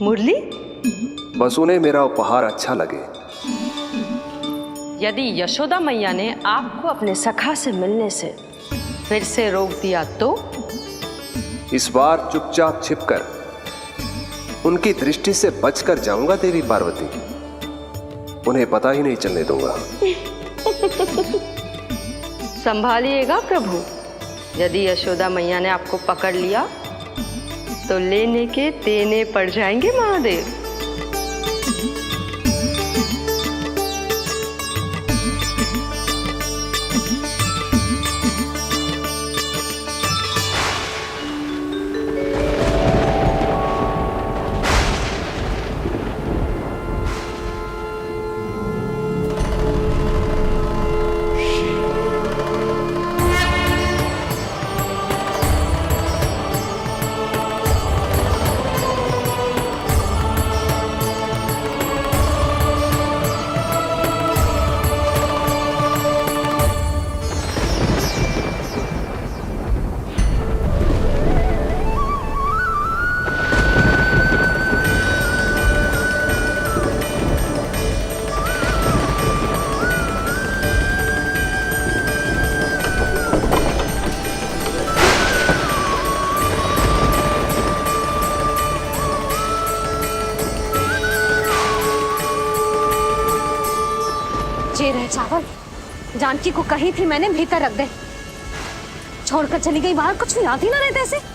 मुरली? बस उन्हें मेरा उपहार अच्छा लगे। यदि यशोदा मैया ने आपको अपने सखा से मिलने से फिर से रोक दिया तो? इस बार चुपचाप छिपकर उनकी दृष्टि से बचकर जाऊंगा देवी पार्वती। उन्हें पता ही नहीं चलने दूंगा। संभालिएगा प्रभु। यदि यशोदा मैया ने आपको पकड़ लिया तो लेने के देने पड़ जाएंगे महादेव। ये रहे चावल, जानकी को कही थी मैंने भीतर रख दे। छोड़कर चली गई बाहर, कुछ याद ही ना रहते ऐसे।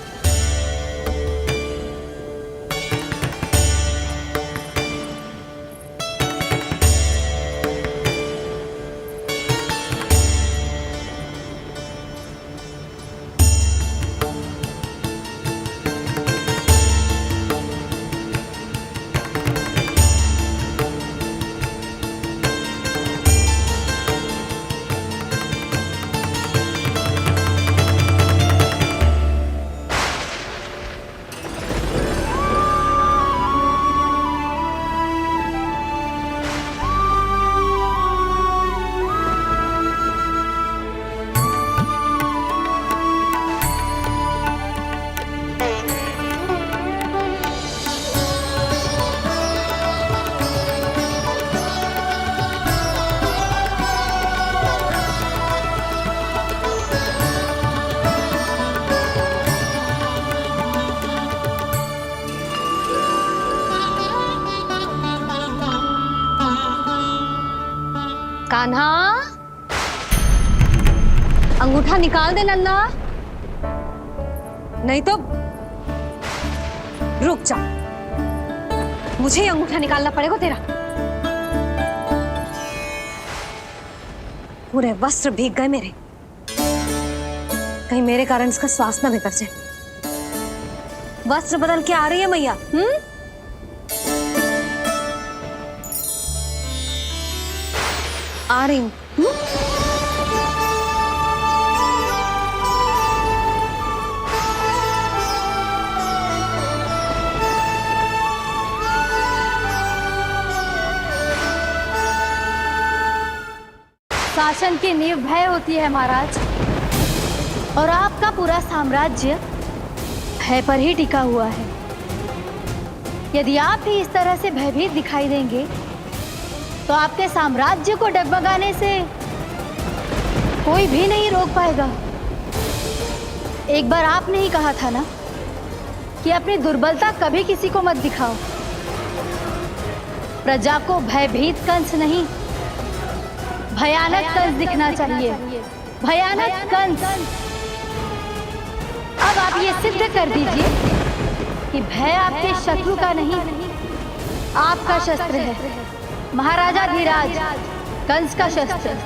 कान्हा, अंगूठा निकाल दे नन्ना, नहीं तो रुक जा, मुझे ही अंगूठा निकालना पड़ेगा तेरा। पूरे वस्त्र भीग गए मेरे, कहीं मेरे कारण इसका श्वास ना बिगड़ जाए। वस्त्र बदल के आ रही है मैया। आ रही हूँ। शासन की नींव भय होती है महाराज, और आपका पूरा साम्राज्य भय पर ही टिका हुआ है। यदि आप भी इस तरह से भयभीत दिखाई देंगे तो आपके साम्राज्य को डगमगाने से कोई भी नहीं रोक पाएगा। एक बार आपने ही कहा था ना कि अपनी दुर्बलता कभी किसी को मत दिखाओ। प्रजा को भयभीत कंस नहीं, भयानक कंस दिखना चाहिए, भयानक कंस। अब आप ये सिद्ध कर दीजिए कि भय आपके शत्रु का नहीं, आपका शस्त्र है। महाराजा धीराज, कंस का शस्त्र।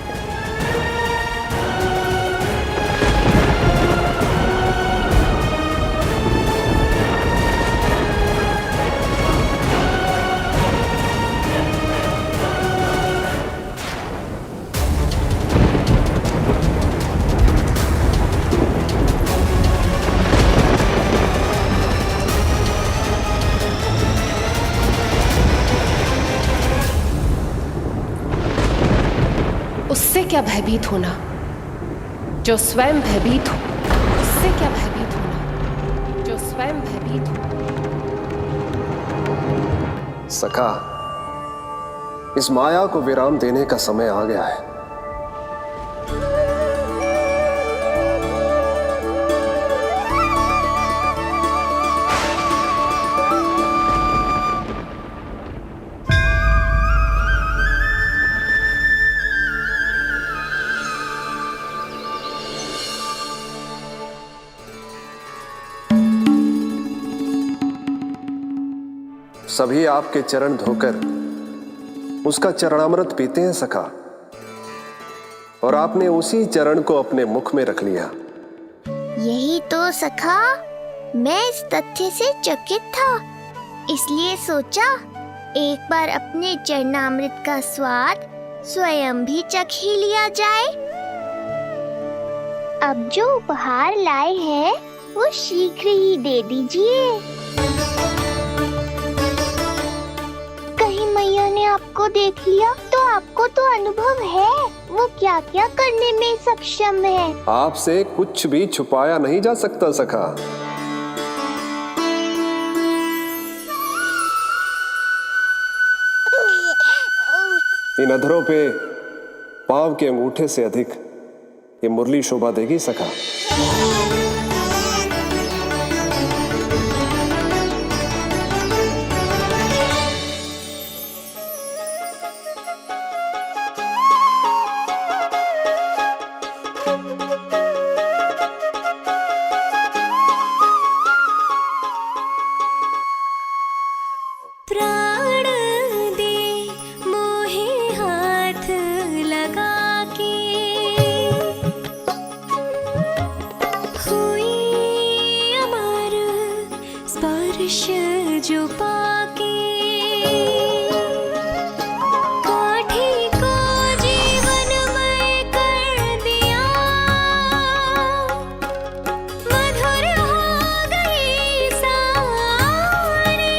उससे क्या भयभीत होना जो स्वयं भयभीत हो, उससे क्या भयभीत होना जो स्वयं भयभीत हो। सखा, इस माया को विराम देने का समय आ गया है। सभी आपके चरण धोकर उसका चरणामृत पीते हैं सखा, और आपने उसी चरण को अपने मुख में रख लिया। यही तो सखा, मैं इस तथ्य से चकित था, इसलिए सोचा एक बार अपने चरणामृत का स्वाद स्वयं भी चख ही लिया जाए। अब जो उपहार लाए हैं वो शीघ्र ही दे दीजिए। कहीं मैया ने आपको देख लिया तो आपको तो अनुभव है वो क्या क्या करने में सक्षम है। आपसे कुछ भी छुपाया नहीं जा सकता सखा। इन अधरों पे पाव के अंगूठे से अधिक ये मुरली शोभा देगी सखा। प्राण दे मोहे हाथ लगा के, हुई अमर स्पर्श जो पाके, काठी को जीवनमय कर दिया, मधुर हो गई सारी।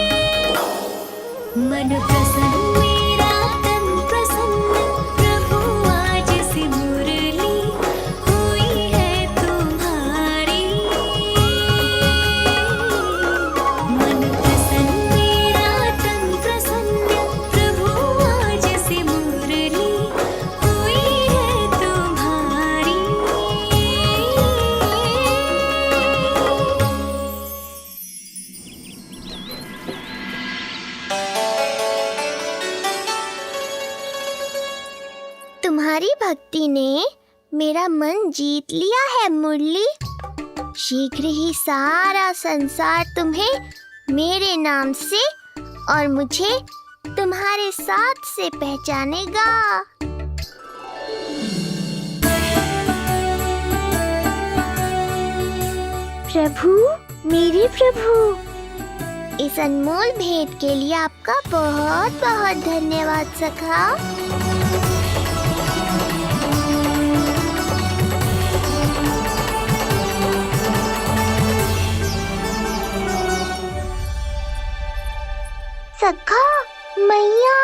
मन प्रसन्न मेरा तन प्रसन्न, प्रभु आज से मुरली हुई है तुम्हारी। मन प्रसन्न मेरा तन प्रसन्न, प्रभु आज से मुरली हुई है तुम्हारी। तुम्हारी भक्ति ने मेरा मन जीत लिया है मुरली। शीघ्र ही सारा संसार तुम्हें मेरे नाम से और मुझे तुम्हारे साथ से पहचानेगा। प्रभु, मेरे प्रभु, इस अनमोल भेंट के लिए आपका बहुत बहुत धन्यवाद सखा। सखा, मैया,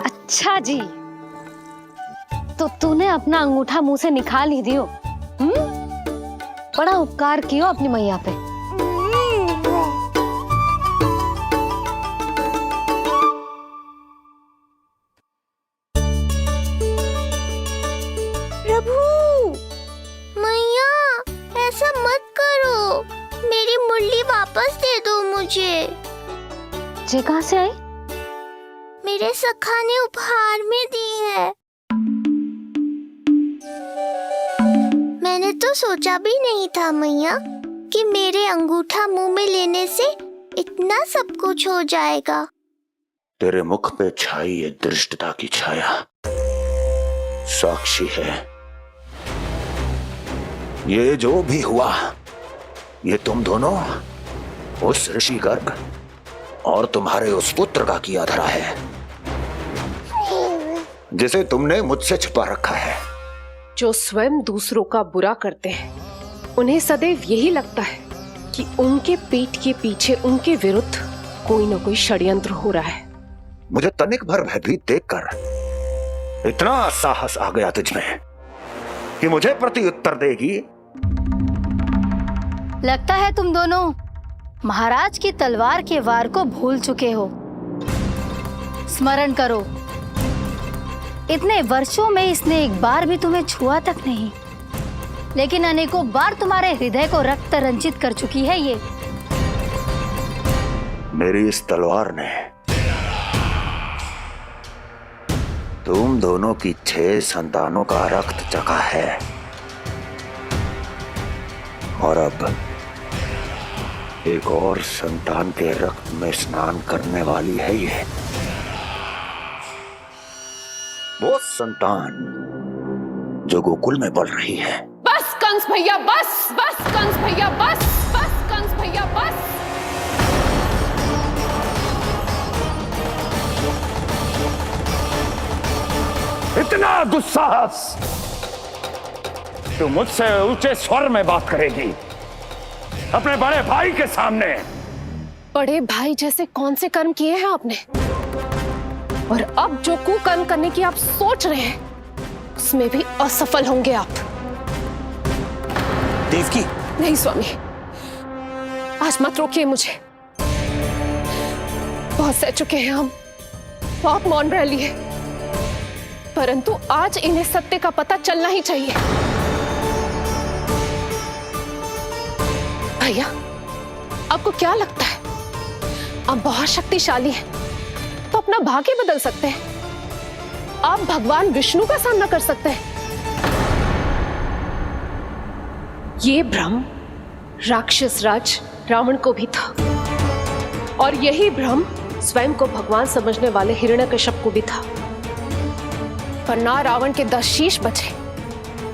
अच्छा जी, तो तूने अपना अंगूठा मुंह से निकाल ही दियो। बड़ा उपकार कियो अपनी मैया पे। प्रभु, मैया, ऐसा मत करो, मेरी मुरली वापस दे दो मुझे। जे कहाँ से आई? मेरे सखा ने उपहार में दी है। मैंने तो सोचा भी नहीं था मैया कि मेरे अंगूठा मुंह में लेने से इतना सब कुछ हो जाएगा। तेरे मुख पे छाई ये धृष्टता की छाया साक्षी है। ये जो भी हुआ, ये तुम दोनों, उस ऋषि गर्ग और तुम्हारे उस पुत्र का किया धरा है, जिसे तुमने मुझसे छुपा रखा है। जो स्वयं दूसरों का बुरा करते हैं, उन्हें सदैव यही लगता है कि उनके पीठ के पीछे उनके विरुद्ध कोई ना कोई षड्यंत्र हो रहा है। मुझे तनिक भर भयभीत देखकर इतना साहस आ गया तुझमें कि मुझे प्रत्युत्तर देगी। लगता है तुम दोनों महाराज की तलवार के वार को भूल चुके हो। स्मरण करो, इतने वर्षों में इसने एक बार भी तुम्हें छुआ तक नहीं, लेकिन अनेकों बार तुम्हारे हृदय को रक्त रंजित कर चुकी है ये। मेरी इस तलवार ने तुम दोनों की 6 संतानों का रक्त चखा है, और अब एक और संतान के रक्त में स्नान करने वाली है ये। वो संतान जो गोकुल में पल रही है। बस कंस भैया बस, बस कंस भैया बस, बस कंस भैया बस। इतना दुस्साहस! तू मुझसे ऊंचे स्वर में बात करेगी अपने बड़े भाई के सामने? बड़े भाई जैसे कौन से कर्म किए हैं आपने? और अब जो कुकर्म करने की आप सोच रहे हैं उसमें भी असफल होंगे आप। देवकी! नहीं स्वामी, आज मत रोकिए मुझे। बहुत सह चुके हैं हम, बहुत मौन रह लिए, परंतु आज इन्हें सत्य का पता चलना ही चाहिए। भैया, आपको क्या लगता है आप बहुत शक्तिशाली हैं तो अपना भाग्य बदल सकते हैं? आप भगवान विष्णु का सामना कर सकते हैं। ये भ्रम राक्षस राज रावण को भी था, और यही भ्रम स्वयं को भगवान समझने वाले हिरण्यकश्यप को भी था। पर ना रावण के 10 शीश बचे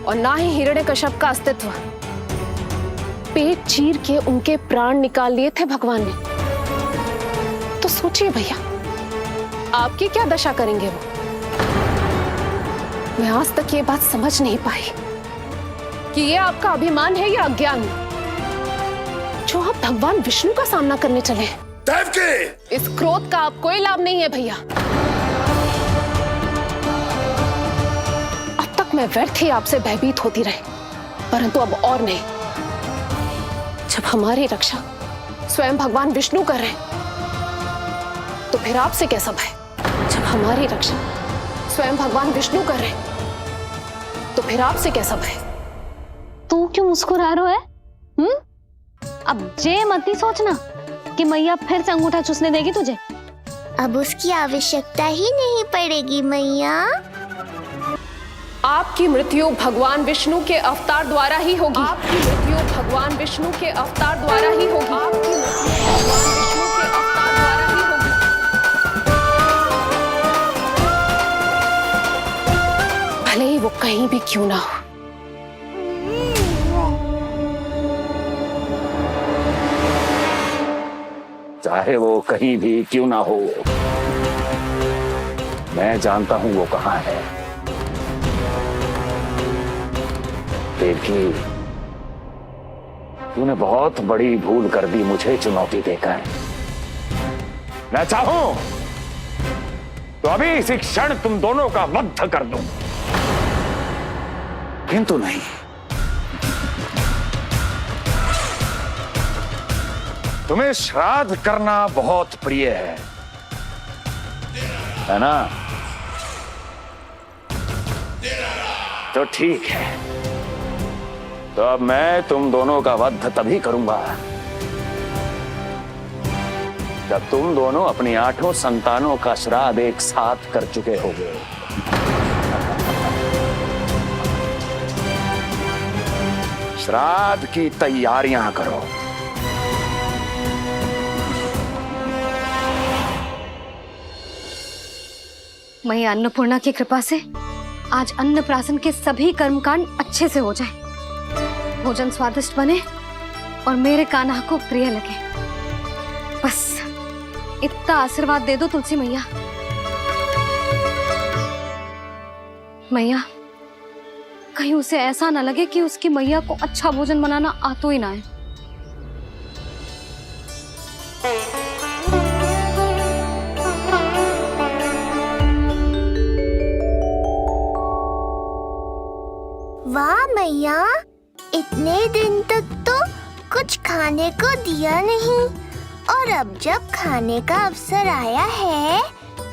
और ना ही हिरण्यकश्यप का अस्तित्व। पेट चीर के उनके प्राण निकाल लिए थे भगवान ने। तो सोचिए भैया, आपकी क्या दशा करेंगे वो? मैं आज तक ये बात समझ नहीं पाई कि ये आपका अभिमान है या अज्ञान, जो आप भगवान विष्णु का सामना करने चले हैं। देवकी! इस क्रोध का आप कोई लाभ नहीं है भैया। अब तक मैं व्यर्थ ही आपसे भयभीत होती रही, परंतु अब और नहीं। जब हमारी रक्षा स्वयं भगवान विष्णु कर रहे हैं तो फिर आपसे कैसा भय? जब हमारी रक्षा स्वयं भगवान विष्णु कर रहे हैं तो फिर आपसे कैसा भय? तू क्यों मुस्कुरा रहा है? अब जे मत ही सोचना कि मैया फिर से अंगूठा चूसने देगी तुझे। अब उसकी आवश्यकता ही नहीं पड़ेगी मैया। आपकी मृत्यु भगवान विष्णु के अवतार द्वारा ही होगी। आपकी मृत्यु भगवान विष्णु के अवतार द्वारा ही होगी। आपकी मृत्यु भगवान विष्णु के अवतार द्वारा ही होगी। भले ही वो कहीं भी क्यों ना हो। चाहे वो कहीं भी क्यों ना हो, मैं जानता हूं वो कहां है। देवकी, तूने बहुत बड़ी भूल कर दी मुझे चुनौती देकर। मैं चाहूं तो अभी इसी क्षण तुम दोनों का वध कर दूं, किंतु नहीं। तुम्हें श्राद्ध करना बहुत प्रिय है ना? तो ठीक है, तो अब मैं तुम दोनों का वध तभी करूंगा जब तुम दोनों अपनी 8 संतानों का श्राद्ध एक साथ कर चुके होगे। श्राद्ध की तैयारियां करो। मैया अन्नपूर्णा की कृपा से आज अन्नप्राशन के सभी कर्मकांड अच्छे से हो जाए, भोजन स्वादिष्ट बने और मेरे कान्हा को प्रिय लगे। बस इतना आशीर्वाद दे दो तुलसी मैया। मैया, कहीं उसे ऐसा ना लगे कि उसकी मैया को अच्छा भोजन बनाना आतो ही ना है। वाह मैया, इतने दिन तक तो कुछ खाने को दिया नहीं और अब जब खाने का अवसर आया है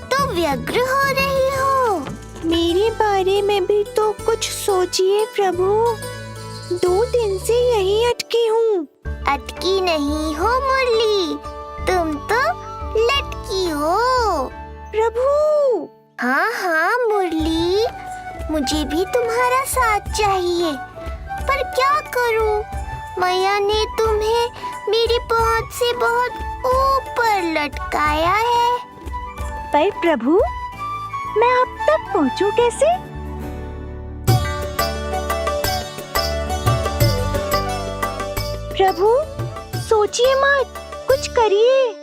तो व्यग्र हो रही हो। मेरे बारे में भी तो कुछ सोचिए प्रभु। 2 दिन से यहीं अटकी हूँ। अटकी नहीं हो मुरली, तुम तो लटकी हो। प्रभु। हाँ हाँ मुरली, मुझे भी तुम्हारा साथ चाहिए, पर क्या करूं? मैया ने तुम्हें मेरी पहुंच से बहुत ऊपर लटकाया है। पर प्रभु, मैं अब तक पहुंचूं कैसे? प्रभु, सोचिए मत, कुछ करिए।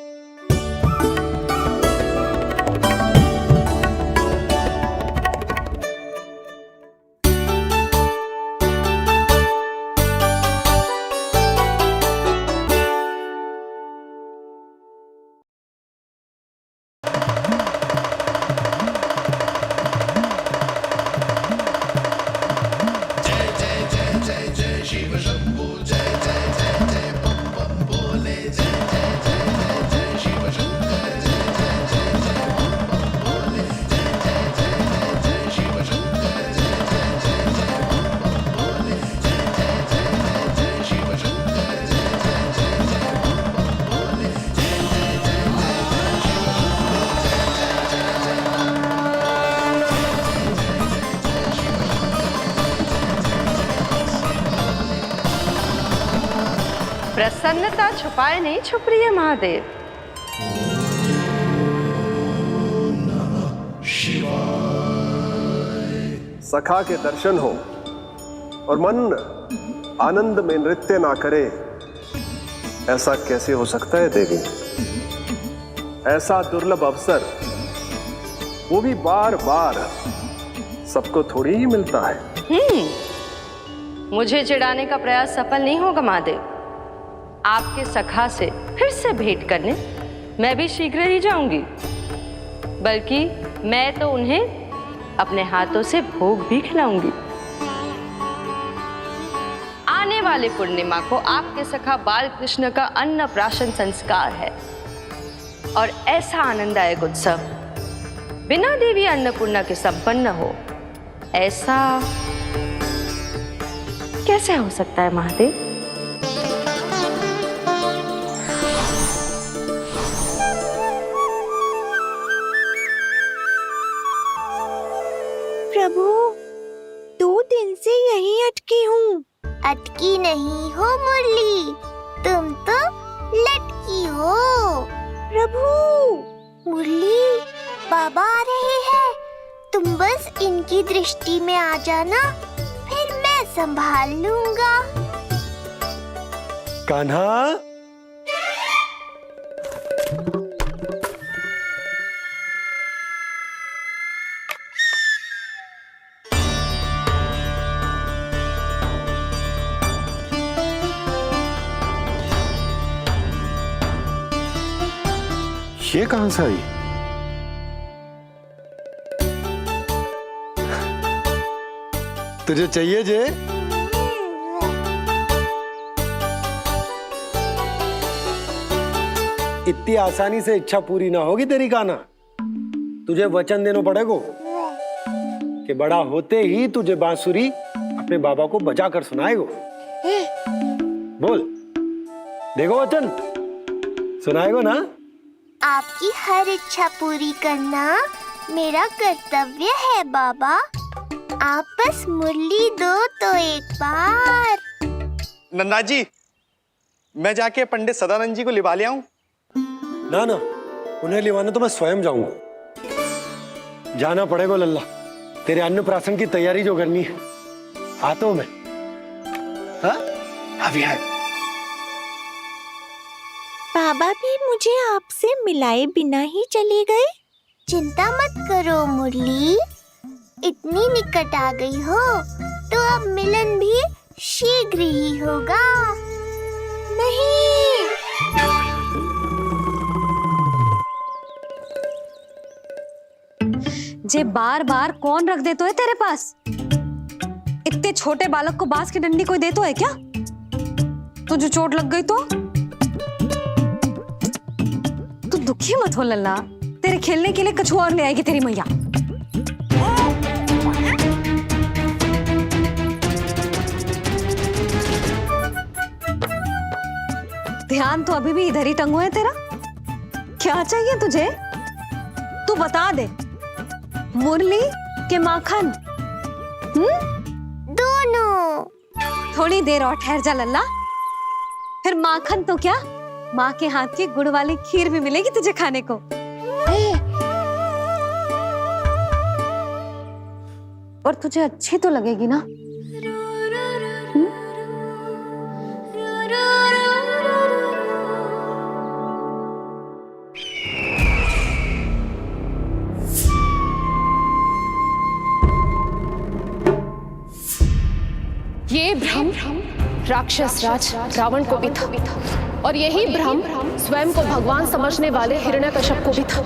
प्रसन्नता छुपाए नहीं छुप रही है महादेव। सखा के दर्शन हो और मन आनंद में नृत्य ना करे, ऐसा कैसे हो सकता है देवी? ऐसा दुर्लभ अवसर, वो भी बार बार, सबको थोड़ी ही मिलता है। मुझे चिढ़ाने का प्रयास सफल नहीं होगा महादेव। आपके सखा से फिर से भेंट करने मैं भी शीघ्र ही जाऊंगी, बल्कि मैं तो उन्हें अपने हाथों से भोग भी खिलाऊंगी। आने वाले पूर्णिमा को आपके सखा बाल कृष्ण का अन्नप्राशन संस्कार है और ऐसा आनंददायक उत्सव बिना देवी अन्नपूर्णा के संपन्न हो, ऐसा कैसे हो सकता है महादेव? प्रभु, 2 दिन से यहीं अटकी हूँ। अटकी नहीं हो मुरली, तुम तो लटकी हो। प्रभु। मुरली, बाबा आ रहे हैं, तुम बस इनकी दृष्टि में आ जाना, फिर मैं संभाल लूंगा। कान्हा, ये कहां से आई? तुझे चाहिए जे? इतनी आसानी से इच्छा पूरी ना होगी तेरी कान्हा। तुझे वचन देना पड़ेगा कि बड़ा होते ही तुझे बांसुरी अपने बाबा को बजा कर सुनाएगो। बोल, देखो वचन सुनाएगो ना? आपकी हर इच्छा पूरी करना मेरा कर्तव्य है बाबा। आप बस मुरली दो तो एक बार। नन्ना जी, मैं जाके पंडित सदानंद जी को लिवा ले आऊं? ना ना, उन्हें लिवाने तो मैं स्वयं जाऊंगा। जाना पड़ेगा लल्ला, तेरे अन्नप्राशन की तैयारी जो करनी है। आता हूं मैं। हाँ? अभी है। बाबा भी मुझे आपसे मिलाए बिना ही चले गए। चिंता मत करो मुरली, इतनी निकट आ गई हो तो अब मिलन भी शीघ्र ही होगा। नहीं, जे बार बार कौन रख दे तो है तेरे पास? इतने इतने छोटे बालक को बांस की डंडी कोई दे तो है क्या? तुझे चोट लग गई तो? तू दुखी मत हो लल्ला, तेरे खेलने के लिए कछुआ और ले आएगी तेरी मैया। ध्यान तो अभी भी इधर ही टंगो है तेरा। क्या चाहिए तुझे? तू बता दे, मुरली के माखन? दोनों। थोड़ी देर और ठहर जा लल्ला, फिर माखन तो क्या, माँ के हाथ की गुड़ वाली खीर भी मिलेगी तुझे खाने को। और तुझे अच्छी तो लगेगी ना? ये भ्रम राक्षस राज रावण को भी था, और यही भ्रम स्वयं को भगवान समझने वाले हिरण्यकश्यप को भी था।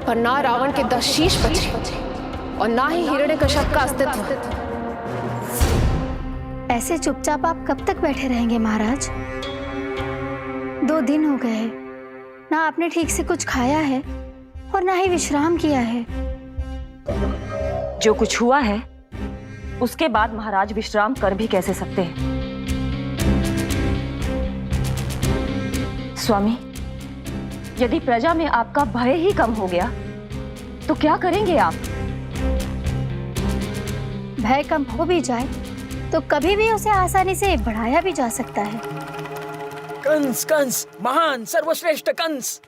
पर ना रावण के 10 शीश बचे और ना ही हिरण्यकश्यप का अस्तित्व। ऐसे चुपचाप आप कब तक बैठे रहेंगे महाराज? 2 दिन हो गए, ना आपने ठीक से कुछ खाया है और ना ही विश्राम किया है। जो कुछ हुआ है उसके बाद महाराज विश्राम कर भी कैसे सकते हैं? स्वामी, यदि प्रजा में आपका भय ही कम हो गया तो क्या करेंगे आप? भय कम हो भी जाए तो कभी भी उसे आसानी से बढ़ाया भी जा सकता है। कंस कंस, महान सर्वश्रेष्ठ कंस।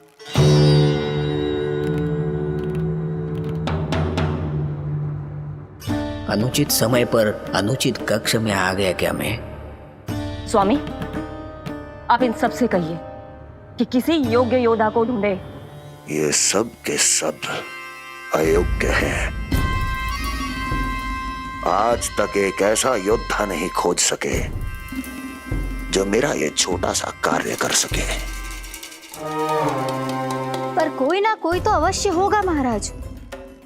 अनुचित समय पर अनुचित कक्ष में आ गया क्या मैं? स्वामी, आप इन सब से कहिए कि किसी योग्य योद्धा को ढूंढे। ये सब के सब अयोग्य हैं। आज तक एक ऐसा योद्धा नहीं खोज सके जो मेरा ये छोटा सा कार्य कर सके। पर कोई ना कोई तो अवश्य होगा महाराज,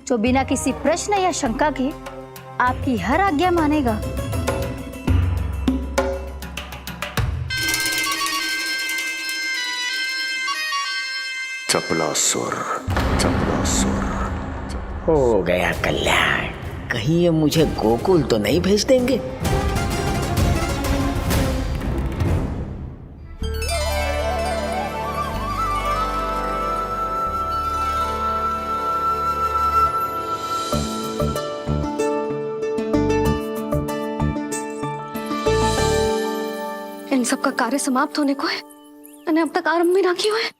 जो बिना किसी प्रश्न या शंका के आपकी हर आज्ञा मानेगा। चपलासुर, चपलासुर। हो गया कल्याण। कहीं ये मुझे गोकुल तो नहीं भेज देंगे? इन सब का कार्य समाप्त होने को है, मैंने अब तक आरंभ भी ना किया है।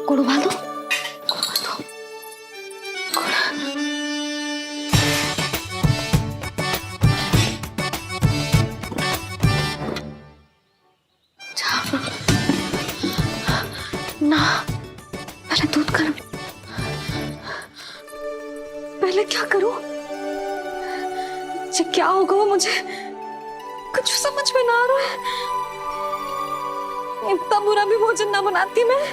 गुड़ उबाल दो। ना, पहले दूध गर्म। पहले क्या करूं? क्या होगा वो मुझे कुछ समझ में ना आ रहा है। इतना बुरा भी भोजन ना बनाती मैं।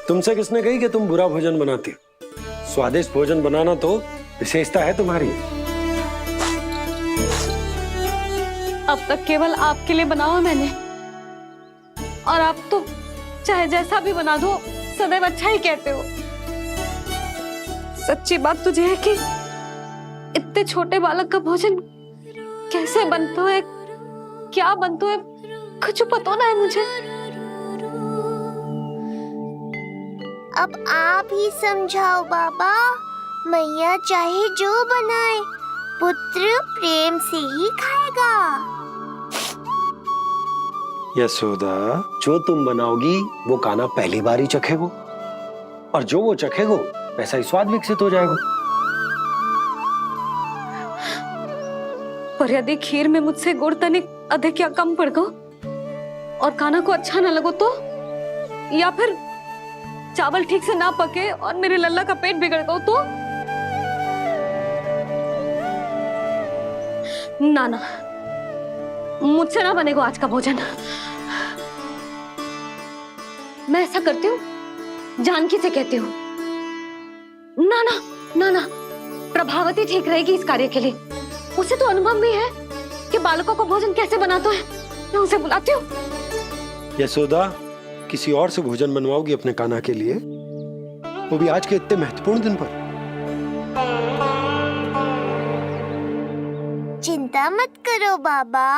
तुमसे किसने कही कि तुम बुरा भोजन बनाती हो? स्वादिष्ट भोजन बनाना तो विशेषता है तुम्हारी। अब तक केवल आपके लिए बनाओ है मैंने, और आप तो चाहे जैसा भी बना दो सदैव अच्छा ही कहते हो। सच्ची बात तुझे है कि इतने छोटे बालक का भोजन कैसे बनता है, क्या बनता है, कुछ पता ना है मुझे। अब आप ही समझाओ बाबा। मैया चाहे जो बनाए, पुत्र प्रेम से ही खाएगा। यशोदा, जो तुम बनाओगी वो कान्हा पहली बार ही चखेगो, और जो वो चखेगो वैसा ही स्वाद विकसित हो जाएगा। पर यदि खीर में मुझसे गुड़ तनिक अधिक या कम पड़ गो और कान्हा को अच्छा ना लगो तो, या फिर चावल ठीक से ना पके और मेरे लल्ला का पेट बिगड़ गो तो? ना ना, मुझसे ना बनेगा आज का भोजन। मैं ऐसा करती हूँ, जानकी से कहती हूँ। ना ना ना ना, प्रभावती ठीक रहेगी इस कार्य के लिए। उसे तो अनुभव भी है कि बालकों को भोजन कैसे बनाता है। मैं उसे बुलाती हूँ। यशोदा, किसी और से भोजन बनवाओगी अपने कान्हा के लिए, वो भी आज के इतने महत्वपूर्ण दिन पर? चिंता मत करो बाबा,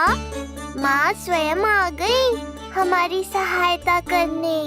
माँ स्वयं आ गई हमारी सहायता करने।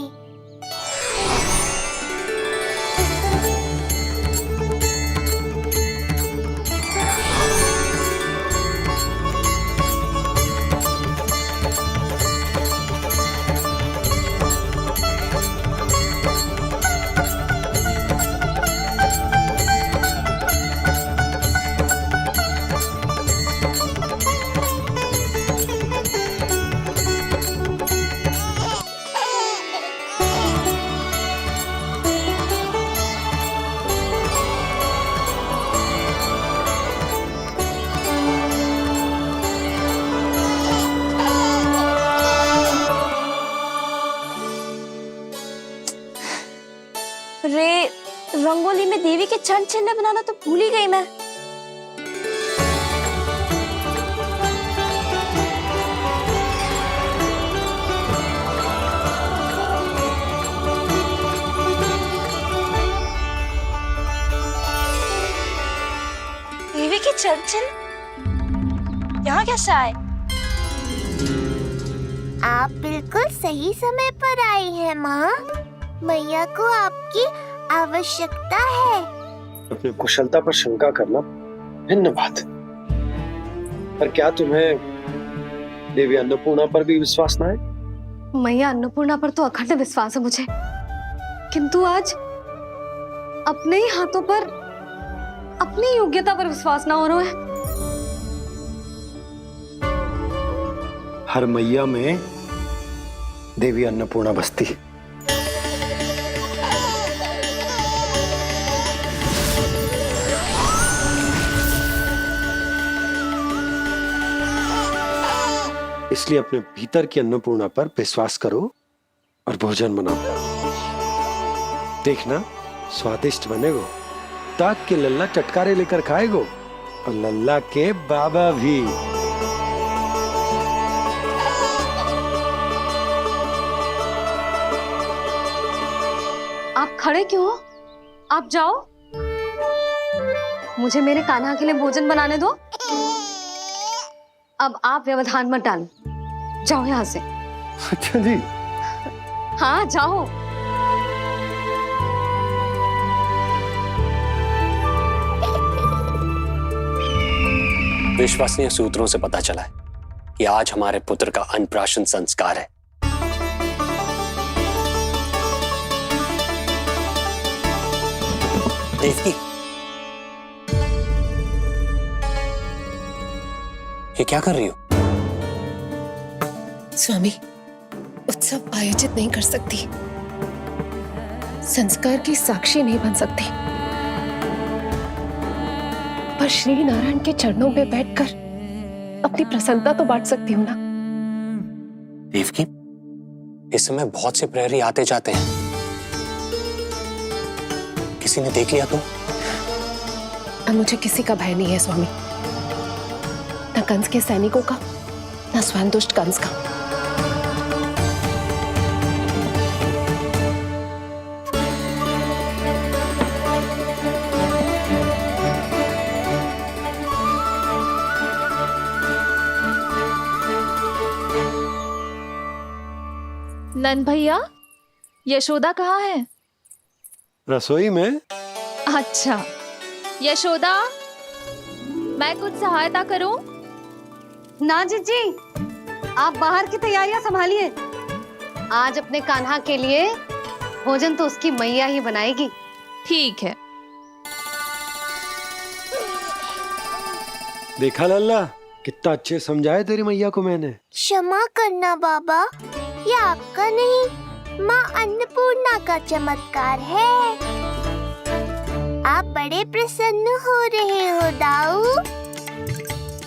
रे, रंगोली में देवी के चरण चिन्ह बनाना तो भूल ही गई मैं। देवी के चरण चिन्ह यहाँ कैसे आए? आप बिल्कुल सही समय पर आई हैं माँ। मैया को आपकी आवश्यकता है। अपनी कुशलता पर शंका करना भिन्न बात, पर क्या तुम्हें देवी अन्नपूर्णा पर भी विश्वास ना है? मैया अन्नपूर्णा पर तो अखंड विश्वास है मुझे, किंतु आज अपने ही हाथों पर अपनी योग्यता पर विश्वास ना हो रहा है। हर मैया में देवी अन्नपूर्णा बसती है। इसलिए अपने भीतर की अन्नपूर्णा पर विश्वास करो और भोजन बनाओ। देखना स्वादिष्ट बनेगो, ताक के लल्ला चटकारे लेकर खाएगो और लल्ला के बाबा भी। आप खड़े क्यों हो? आप जाओ, मुझे मेरे कान्हा के लिए भोजन बनाने दो। अब आप व्यवधान मत डालो, जाओ यहाँ से। अच्छा जी। हाँ जाओ। विश्वसनीय सूत्रों से पता चला है कि आज हमारे पुत्र का अन्नप्राशन संस्कार है। देवकी, ये क्या कर रही हो? स्वामी, उत्सव आयोजित नहीं कर सकती, संस्कार की साक्षी नहीं बन सकती, पर श्री नारायण के चरणों में बैठकर अपनी प्रसन्नता तो बांट सकती हूँ ना। देवकी, इस समय बहुत से प्रहरी आते जाते हैं, किसी ने देख लिया तो? अब मुझे किसी का भय नहीं है स्वामी, न कंस के सैनिकों का, न स्वयं दुष्ट कंस का। नंद भैया, यशोदा कहाँ है? रसोई में। अच्छा, यशोदा, मैं कुछ सहायता करूं? ना जीजी, आप बाहर की तैयारियां संभालिए। आज अपने कान्हा के लिए भोजन तो उसकी मैया ही बनाएगी। ठीक है। देखा लल्ला, कितना अच्छे समझाए तेरी मैया को मैंने। क्षमा करना बाबा, ये आपका नहीं, माँ अन्नपूर्णा का चमत्कार है। आप बड़े प्रसन्न हो रहे हो दाऊ।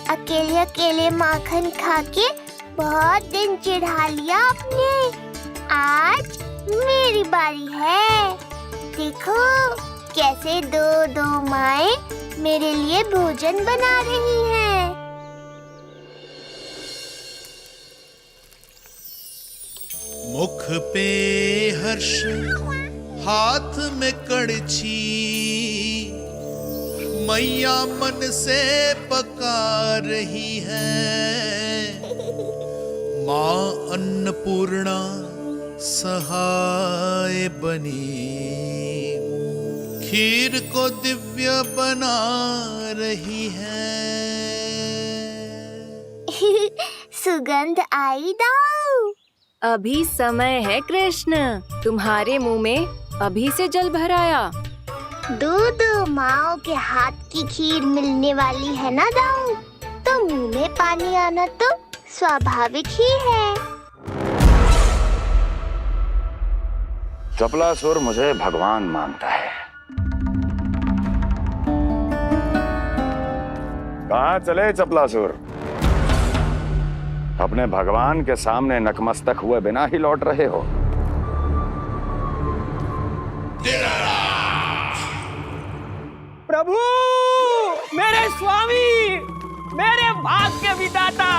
अकेले अकेले माखन खा के बहुत दिन चिढ़ा लिया आपने। आज मेरी बारी है। देखो कैसे दो दो माएं मेरे लिए भोजन बना रही हैं। मुख पे हर्ष, हाथ में कड़छी, मैया मन से पका रही है। माँ अन्नपूर्णा सहाय बनी, खीर को दिव्य बना रही है। सुगंध आई दाऊ। अभी समय है कृष्ण, तुम्हारे मुंह में अभी से जल भर आया। दो माओ के हाथ की खीर मिलने वाली है ना दाऊ, तो मुंह में पानी आना तो स्वाभाविक ही है। चपलासुर मुझे भगवान मानता है। कहाँ चले चपलासुर? अपने भगवान के सामने नतमस्तक हुए बिना ही लौट रहे हो। प्रभु, मेरे स्वामी, मेरे भाग्य विधाता।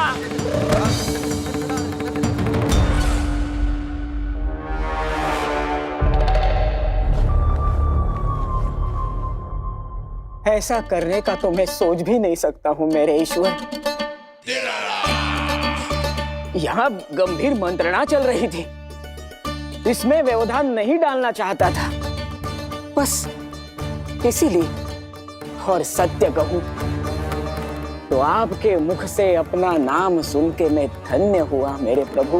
ऐसा करने का तो मैं सोच भी नहीं सकता हूँ मेरे ईश्वर। यहाँ गंभीर मंत्रणा चल रही थी, इसमें व्यवधान नहीं डालना चाहता था, बस इसीलिए। और सत्य कहूं तो आपके मुख से अपना नाम सुन के मैं धन्य हुआ मेरे प्रभु।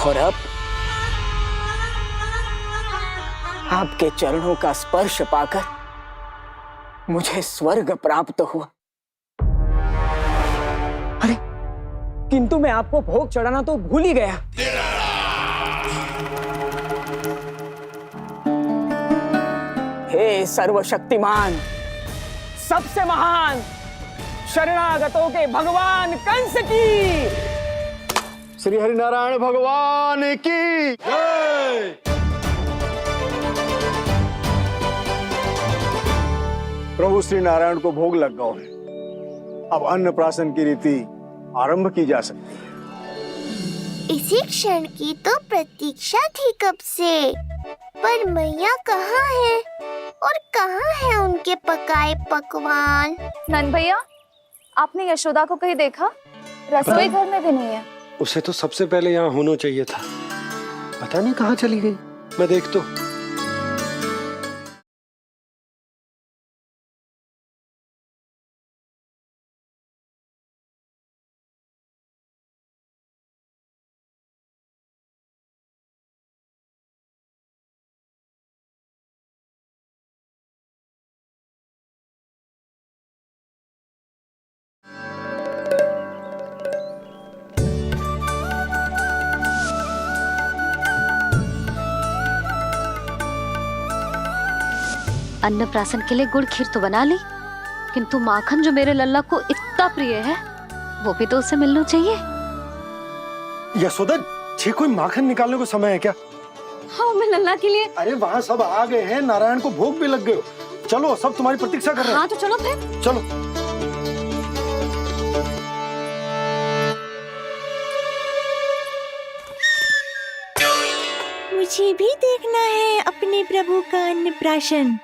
और अब आपके चरणों का स्पर्श पाकर मुझे स्वर्ग प्राप्त हुआ। अरे किंतु मैं आपको भोग चढ़ाना तो भूल ही गया। हे सर्वशक्तिमान, सबसे महान, शरणागतों के भगवान कंस की, श्री हरिनारायण भगवान की जय। प्रभु श्री नारायण को भोग लग गया है, अब अन्नप्राशन की रीति आरंभ की जा सकती है। इसी क्षण की तो प्रतीक्षा थी कब से, पर मैया कहाँ है और कहाँ है उनके पकाए पकवान? नंद भैया, आपने यशोदा को कहीं देखा? रसोई घर में भी नहीं है। उसे तो सबसे पहले यहाँ होना चाहिए था, पता नहीं कहाँ चली गई। मैं देख तो। अन्नप्राशन के लिए गुड़ खीर तो बना ली, किंतु माखन जो मेरे लल्ला को इतना प्रिय है वो भी तो उसे मिलना चाहिए। यशोदा जी, कोई माखन निकालने को समय है क्या? हाँ, मैं लल्ला के लिए। अरे वहाँ सब आ गए हैं, नारायण को भोग भी लग गए। चलो, सब तुम्हारी प्रतीक्षा कर रहे हैं। हाँ तो चलो फिर। चलो। मुझे भी देखना है अपने प्रभु का अन्नप्राशन।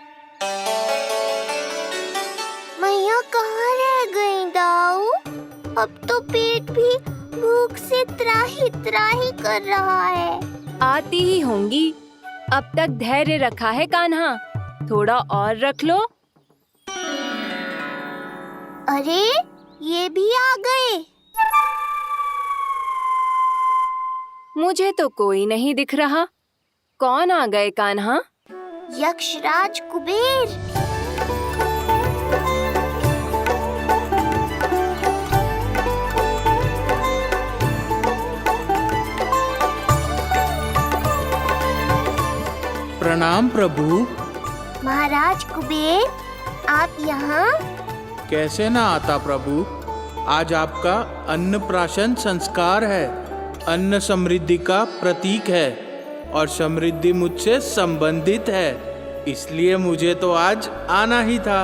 मैया कहाँ रह गई दाऊ? अब तो पेट भी भूख से त्राही त्राही कर रहा है। आती ही होंगी। अब तक धैर्य रखा है कान्हा, थोड़ा और रख लो। अरे ये भी आ गए। मुझे तो कोई नहीं दिख रहा। कौन आ गए कान्हा? यक्षराज कुबेर। प्रणाम प्रभु। महाराज कुबेर, आप यहाँ? कैसे ना आता प्रभु, आज आपका अन्नप्राशन संस्कार है। अन्न समृद्धि का प्रतीक है और समृद्धि मुझसे संबंधित है, इसलिए मुझे तो आज आना ही था।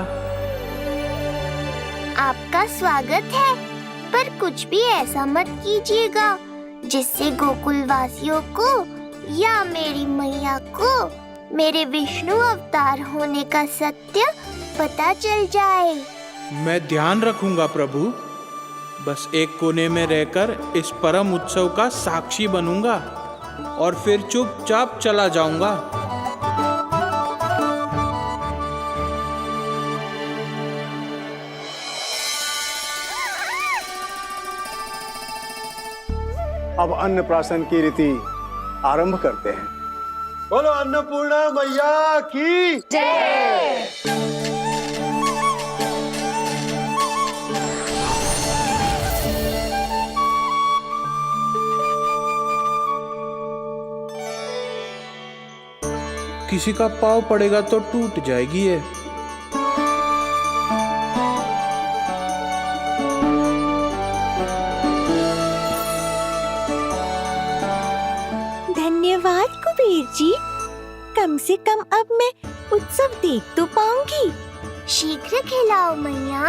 आपका स्वागत है, पर कुछ भी ऐसा मत कीजिएगा जिससे गोकुल वासियों को या मेरी मैया को मेरे विष्णु अवतार होने का सत्य पता चल जाए। मैं ध्यान रखूंगा प्रभु, बस एक कोने में रहकर इस परम उत्सव का साक्षी बनूंगा और फिर चुपचाप चला जाऊंगा। अब अन्नप्राशन की रीति आरंभ करते हैं। बोलो अन्नपूर्णा मैया की जय। किसी का पाँव पड़ेगा तो टूट जाएगी ये। धन्यवाद कुबेर जी, कम से कम अब मैं उत्सव देख तो पाऊंगी। शीघ्र खिलाओ मैया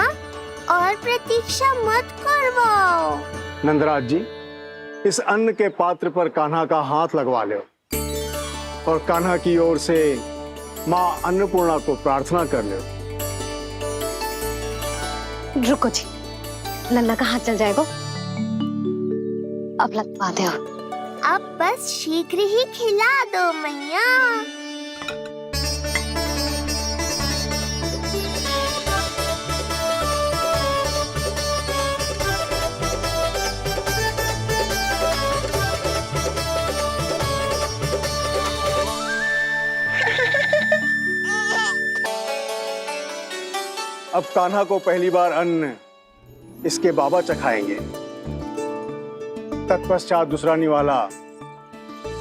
और प्रतीक्षा मत करवाओ। नंदराज जी, इस अन्न के पात्र पर कान्हा का हाथ लगवा लो और कान्हा की ओर से माँ अन्नपूर्णा को प्रार्थना कर लो। रुको जी, लल्ला का हाथ चल जाएगा, अब लगवा दो। अब बस शीघ्र ही खिला दो मैया। अब कान्हा को पहली बार अन्न इसके बाबा चखाएंगे, तत्पश्चात दूसरा निवाला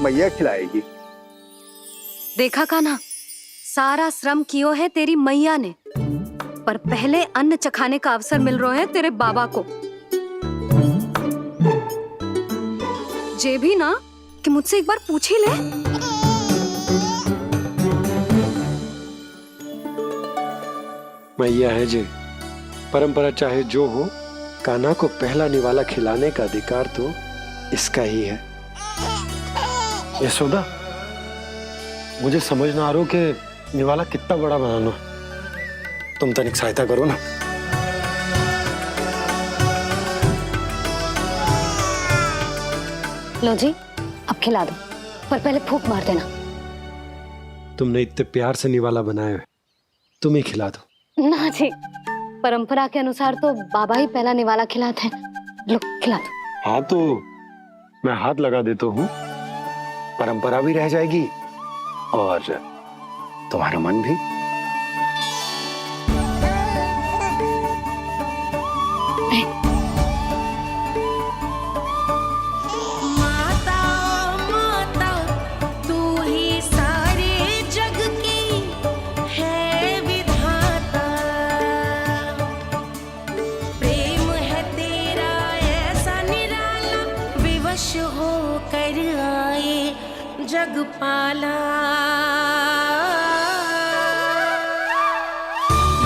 मैया खिलाएगी। देखा कान्हा, सारा श्रम कियो है तेरी मैया ने, पर पहले अन्न चखाने का अवसर मिल रहा है तेरे बाबा को। जे भी ना कि मुझसे एक बार पूछ ही ले। मैया है जे, परंपरा चाहे जो हो, कान्हा को पहला निवाला खिलाने का अधिकार तो इसका ही है। यशोदा, मुझे समझ ना आ रहा कि निवाला कितना बड़ा बनाना, तुम तनिक सहायता करो ना। लो जी, अब खिला दो, पर पहले फूंक मार देना। तुमने इतने प्यार से निवाला बनाया है, तुम ही खिला दो। ना जी, परंपरा के अनुसार तो बाबा ही पहला निवाला खिलाते हैं। लो खिला दो। हाँ तो मैं हाथ लगा देता हूँ, परंपरा भी रह जाएगी और तुम्हारा मन भी। जगपाला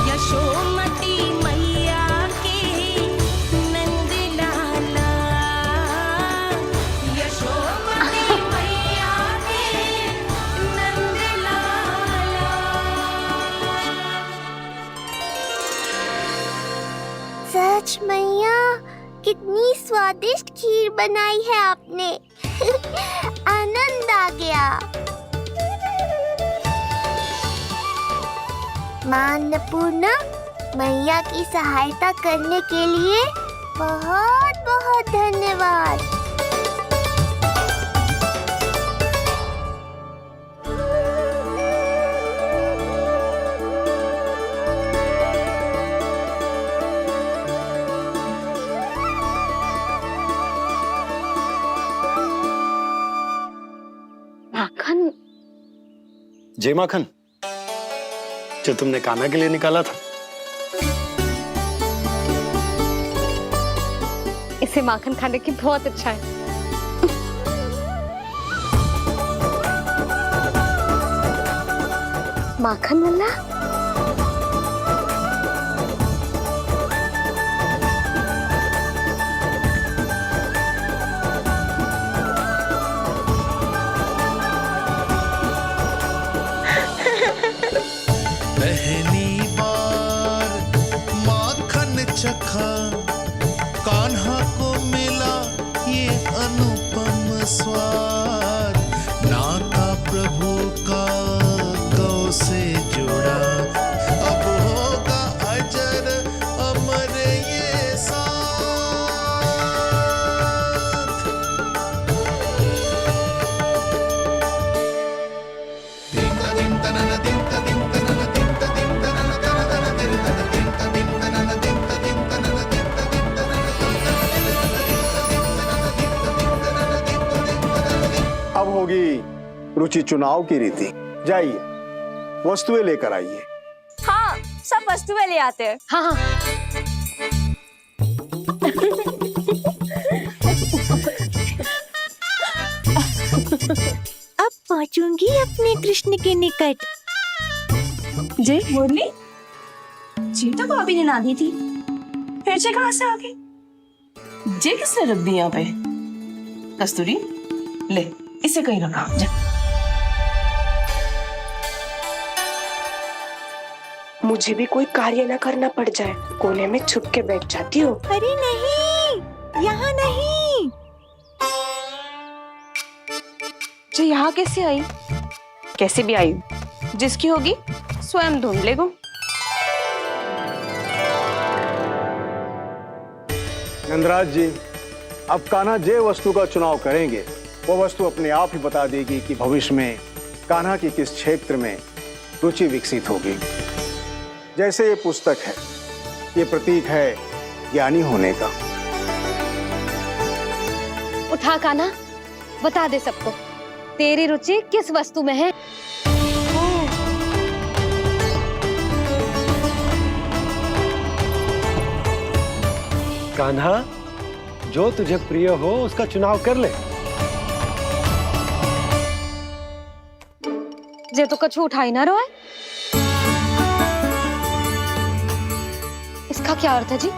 यशोमती मैया के नंद लाला, यशोमती मैया के नंद लाला। सच मैया, कितनी स्वादिष्ट खीर बनाई है आपने। आनंद आ गया। मां अन्नपूर्णा, मैया की सहायता करने के लिए बहुत बहुत धन्यवाद। जे माखन जो तुमने कान्हा के लिए निकाला था। इसे माखन खाने की बहुत अच्छा है। माखन लल्ला, पहली बार माखन चखा, कान्हा को मिला ये अनुपम स्वाद, नाता प्रभु का गौ से जुड़ा, अब होगा अजर अमर ये साथ। अब होगी रुचि चुनाव की रीति। जाइए वस्तुएं लेकर आइए। हाँ, सब वस्तुएं ले आते हैं। हाँ हाँ। अब पहुंचूंगी अपने कृष्ण के निकट। जी मुरली, जी तो भाभी ने ला दी थी, फिर से कहाँ से आ गई? जे किसने रख दी यहाँ पे? कस्तूरी ले, इसे कहीं रखा जा। मुझे भी कोई कार्य न करना पड़ जाए, कोने में छुप के बैठ जाती हूँ। अरे नहीं, यहाँ नहीं। जो यहाँ कैसे आई? कैसे भी आई, जिसकी होगी स्वयं ढूंढ लेगा। नंदराज जी, अब कान्हा जे वस्तु का चुनाव करेंगे वो वस्तु अपने आप ही बता देगी कि भविष्य में कान्हा की किस क्षेत्र में रुचि विकसित होगी। जैसे ये पुस्तक है, ये प्रतीक है ज्ञानी होने का। उठा कान्हा, बता दे सबको तेरी रुचि किस वस्तु में है। कान्हा, जो तुझे प्रिय हो उसका चुनाव कर ले। जे तो कछु उठाई ना रोए। इसका क्या अर्थ है जी?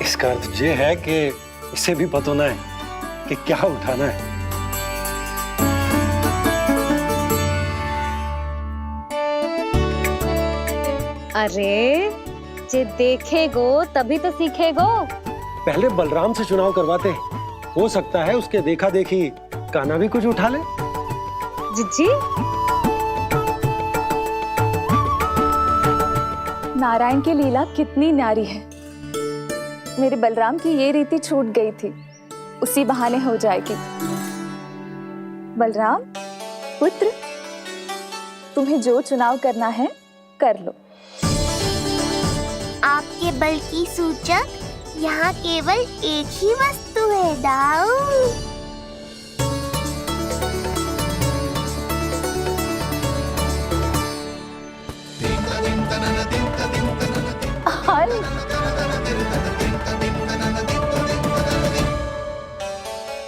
इसका अर्थ ये है कि इसे भी पता ना है कि क्या उठाना है। अरे जे देखेगो तभी तो सीखेगो। पहले बलराम से चुनाव करवाते, हो सकता है उसके देखा देखी कान्हा भी कुछ उठा ले। जिज्जी, नारायण की लीला कितनी न्यारी है। मेरे बलराम की ये रीति छूट गई थी, उसी बहाने हो जाएगी। बलराम पुत्र, तुम्हें जो चुनाव करना है कर लो। आपके बल की सूचक यहाँ केवल एक ही वस्तु है दाऊ।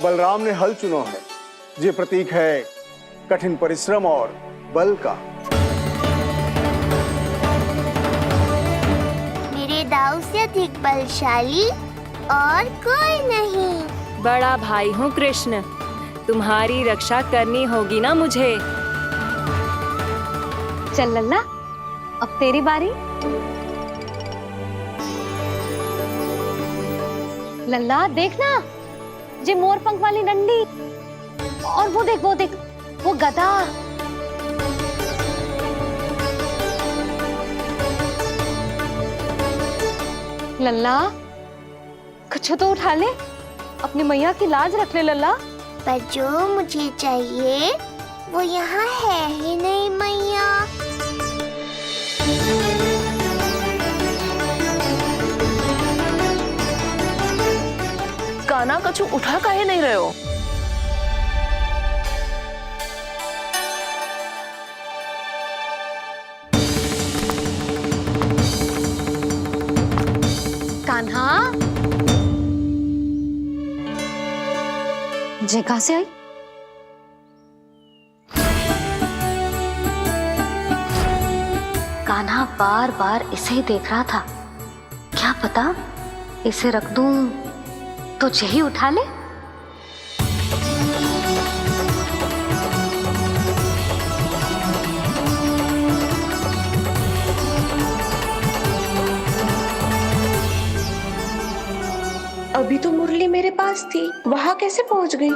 बलराम ने हल चुना है, ये प्रतीक है कठिन परिश्रम और बल का। मेरे दाऊ से अधिक बलशाली और कोई नहीं। बड़ा भाई हूँ कृष्ण, तुम्हारी रक्षा करनी होगी ना मुझे। चल लल्ला, अब तेरी बारी। लल्ला देखना, जे मोर पंख वाली डंडी, और वो देख वो गदा। लल्ला कुछ तो उठा ले, अपनी मैया की लाज रख ले लल्ला। पर जो मुझे चाहिए वो यहाँ है ही नहीं मैया। कान्हा कछु उठा काहे नहीं रहे हो? माँ, जे कहाँ से आई? कान्हा बार बार इसे ही देख रहा था। क्या पता इसे रख दूं तो यही उठा ले। अभी तो मुरली मेरे पास थी, वहां कैसे पहुंच गई?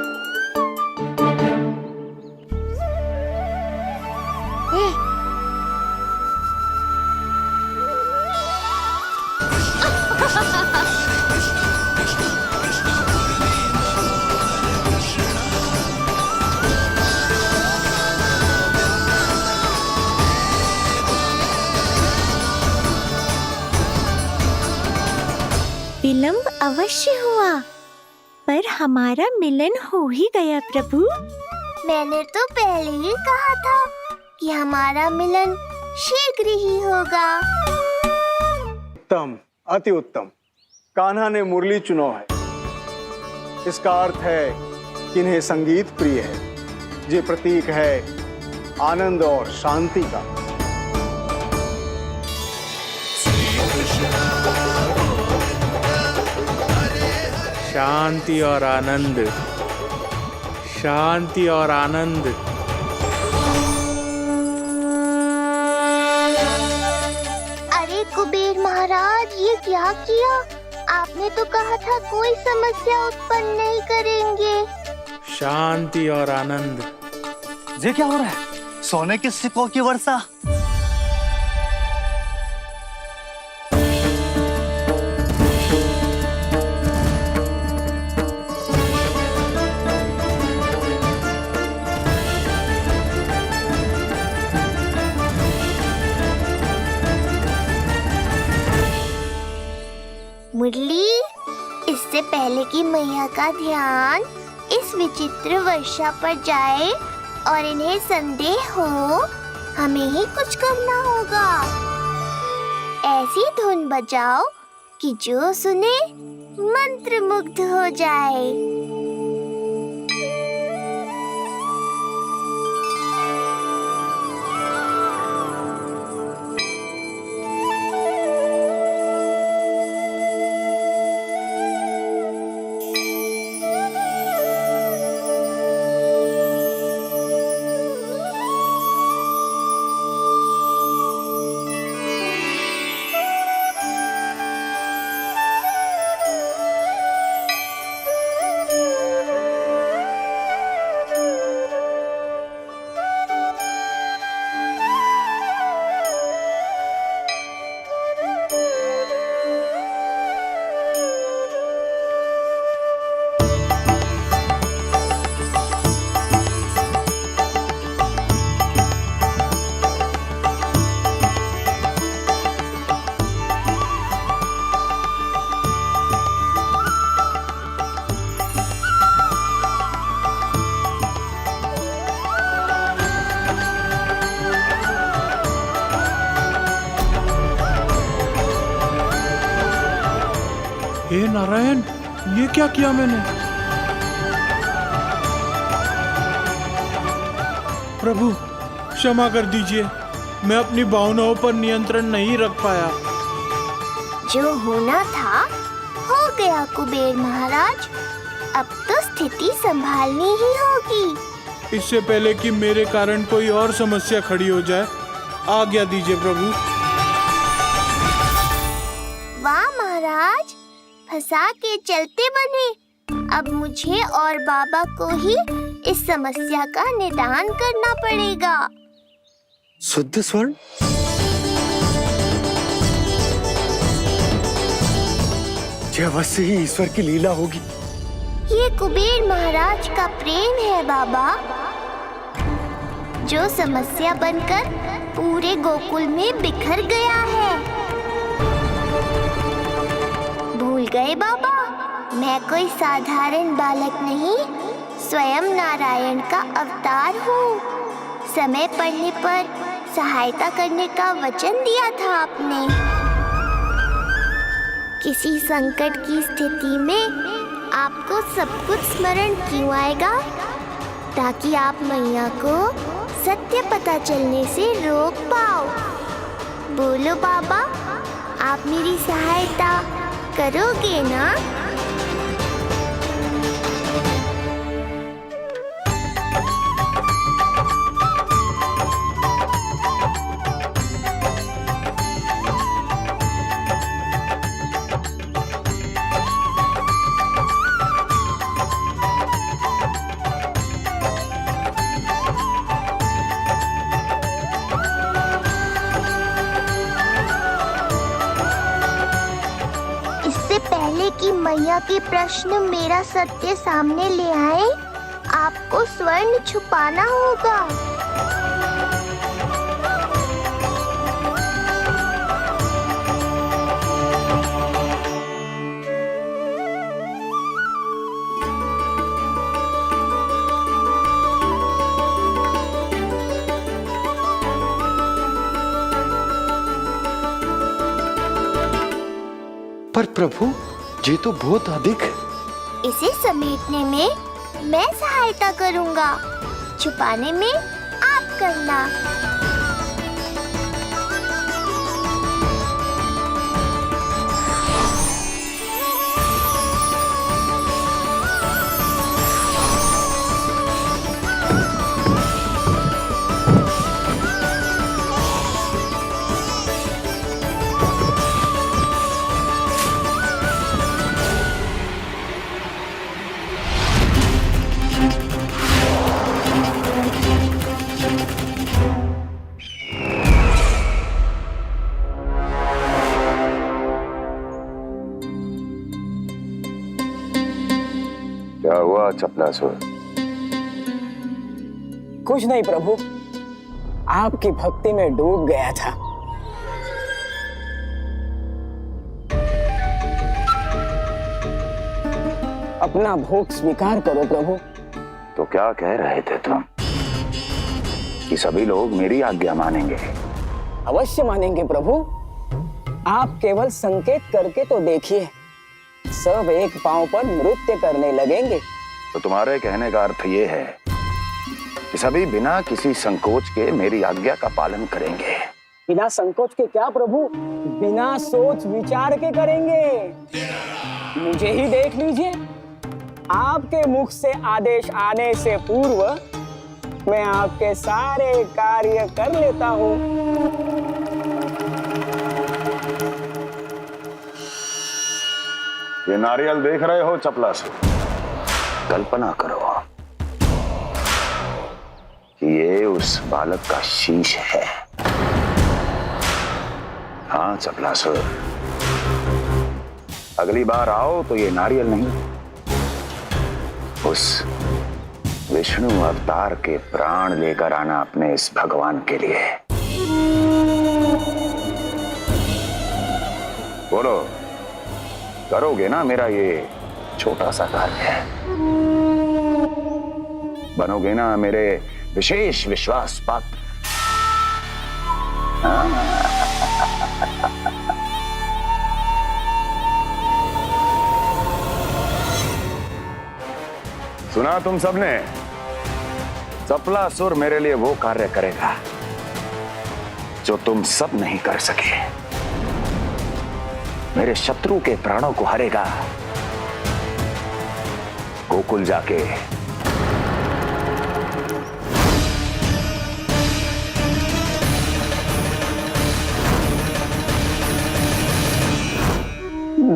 विलंब अवश्य हुआ, पर हमारा मिलन हो ही गया प्रभु। मैंने तो पहले ही कहा था कि हमारा मिलन शीघ्र ही होगा। उत्तम, अति उत्तम। कान्हा ने मुरली चुना है, इसका अर्थ है कि इन्हें संगीत प्रिय है। ये प्रतीक है आनंद और शांति का। शांति और आनंद, शांति और आनंद। अरे कुबेर महाराज, ये क्या किया? आपने तो कहा था कोई समस्या उत्पन्न नहीं करेंगे। शांति और आनंद। ये क्या हो रहा है? सोने के सिक्कों की वर्षा। मुरली, इससे पहले कि मैया का ध्यान इस विचित्र वर्षा पर जाए और इन्हें संदेह हो, हमें ही कुछ करना होगा। ऐसी धुन बजाओ कि जो सुने मंत्रमुग्ध हो जाए। हे नारायण, ये क्या किया मैंने? प्रभु क्षमा कर दीजिए, मैं अपनी भावनाओं पर नियंत्रण नहीं रख पाया। जो होना था हो गया कुबेर महाराज। अब तो स्थिति संभालनी ही होगी। इससे पहले कि मेरे कारण कोई और समस्या खड़ी हो जाए, आज्ञा दीजिए प्रभु। वाह महाराज, फंसा के चलते बने। अब मुझे और बाबा को ही इस समस्या का निदान करना पड़ेगा। शुद्ध स्वर्ण? यह अवश्य ही ईश्वर की लीला होगी। ये कुबेर महाराज का प्रेम है बाबा, जो समस्या बनकर पूरे गोकुल में बिखर गया है। भूल गए बाबा, मैं कोई साधारण बालक नहीं, स्वयं नारायण का अवतार हूँ। समय पड़ने पर सहायता करने का वचन दिया था आपने। किसी संकट की स्थिति में आपको सब कुछ स्मरण क्यों आएगा? ताकि आप मैया को सत्य पता चलने से रोक पाओ। बोलो बाबा, आप मेरी सहायता करोगे ना? पहले कि मैया के प्रश्न मेरा सत्य सामने ले आए, आपको स्वर्ण छुपाना होगा। पर प्रभु, ये तो बहुत अधिक है। इसे समेटने में मैं सहायता करूंगा, छुपाने में आप करना। क्या हुआ चपलासुर? कुछ नहीं प्रभु, आपकी भक्ति में डूब गया था। अपना भोग स्वीकार करो प्रभु। तो क्या कह रहे थे तुम कि सभी लोग मेरी आज्ञा मानेंगे? अवश्य मानेंगे प्रभु। आप केवल संकेत करके तो देखिए, सब एक पांव पर नृत्य करने लगेंगे। तो तुम्हारे कहने का अर्थ ये है कि सभी बिना किसी संकोच के मेरी आज्ञा का पालन करेंगे? बिना संकोच के क्या प्रभु, बिना सोच विचार के करेंगे। मुझे ही देख लीजिए, आपके मुख से आदेश आने से पूर्व मैं आपके सारे कार्य कर लेता हूँ। ये नारियल देख रहे हो चपलासुर? कल्पना करो कि ये उस बालक का शीश है। हाँ चपलासुर, अगली बार आओ तो ये नारियल नहीं, उस विष्णु अवतार के प्राण लेकर आना अपने इस भगवान के लिए। बोलो, करोगे ना मेरा ये छोटा सा कार्य? बनोगे ना मेरे विशेष विश्वास पात्र? सुना तुम सबने? चपलासुर मेरे लिए वो कार्य करेगा जो तुम सब नहीं कर सके। मेरे शत्रु के प्राणों को हरेगा। गोकुल जाके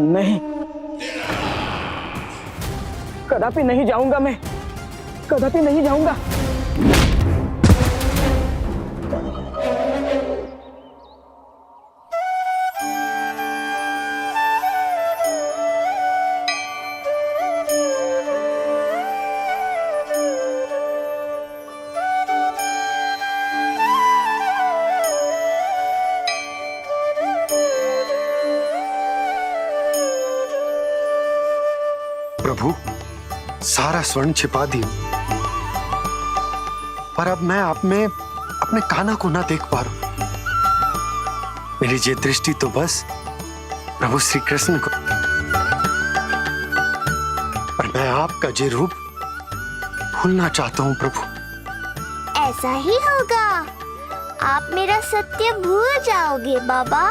नहीं, कदापि नहीं जाऊंगा मैं, कदापि नहीं जाऊंगा। प्रभु, सारा स्वर्ण छिपा दी, पर अब मैं आप में अपने कान्हा को ना देख पा रहा हूं। मेरी ये दृष्टि तो बस प्रभु श्री कृष्ण को, पर मैं आपका ये रूप भूलना चाहता हूँ प्रभु। ऐसा ही होगा, आप मेरा सत्य भूल जाओगे बाबा।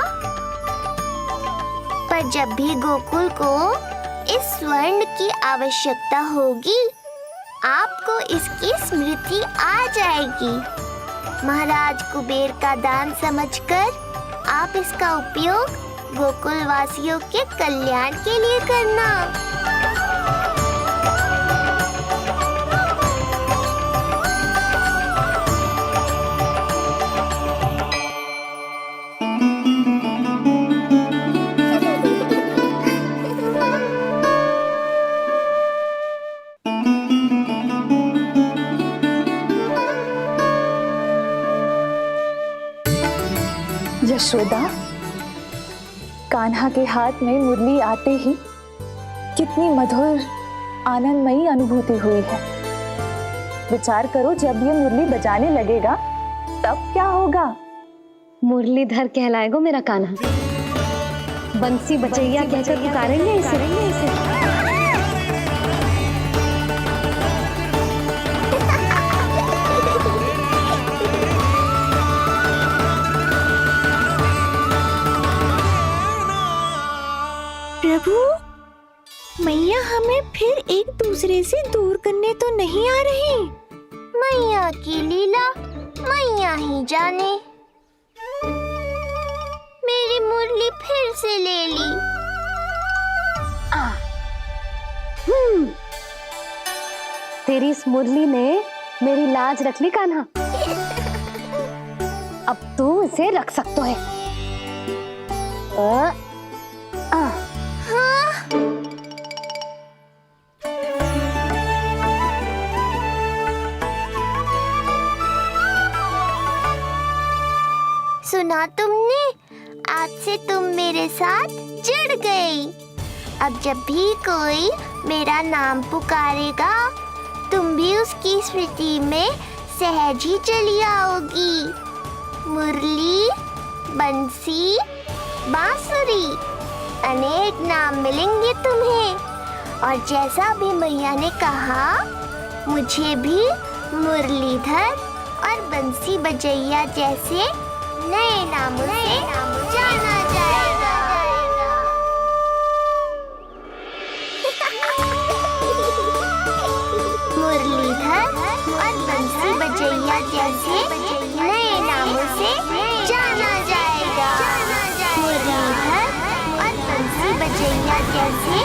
पर जब भी गोकुल को इस स्वर्ण की आवश्यकता होगी, आपको इसकी स्मृति आ जाएगी। महाराज कुबेर का दान समझकर आप इसका उपयोग गोकुल वासियों के कल्याण के लिए करना। यशोदा, कान्हा के हाथ में मुरली आते ही कितनी मधुर आनंदमयी अनुभूति हुई है। विचार करो, जब ये मुरली बजाने लगेगा तब क्या होगा? मुरलीधर कहलाएगा मेरा कान्हा। बंसी बजैया कहकर पुकारेंगे इसे। प्रभु, मैया हमें फिर एक दूसरे से दूर करने तो नहीं आ रही? मैया की लीला मैया ही जाने। मेरी मुरली फिर से ले ली। तेरी इस मुरली ने मेरी लाज रख ली कान्हा। अब तू इसे रख सकता है। सुना तुमने? आज से तुम मेरे साथ जुड़ गई। अब जब भी कोई मेरा नाम पुकारेगा, तुम भी उसकी स्मृति में सहज ही चली आओगी। मुरली, बंसी, बांसुरी, अनेक नाम मिलेंगे तुम्हें। और जैसा भी मैया ने कहा, मुझे भी मुरलीधर और बंसी बजैया जैसे नए नामों से जाना जाएगा। मुरलीधर और बंसी बजैया जैसे नए नामों से जाना जाएगा। मुरलीधर और बंसी बजैया जैसे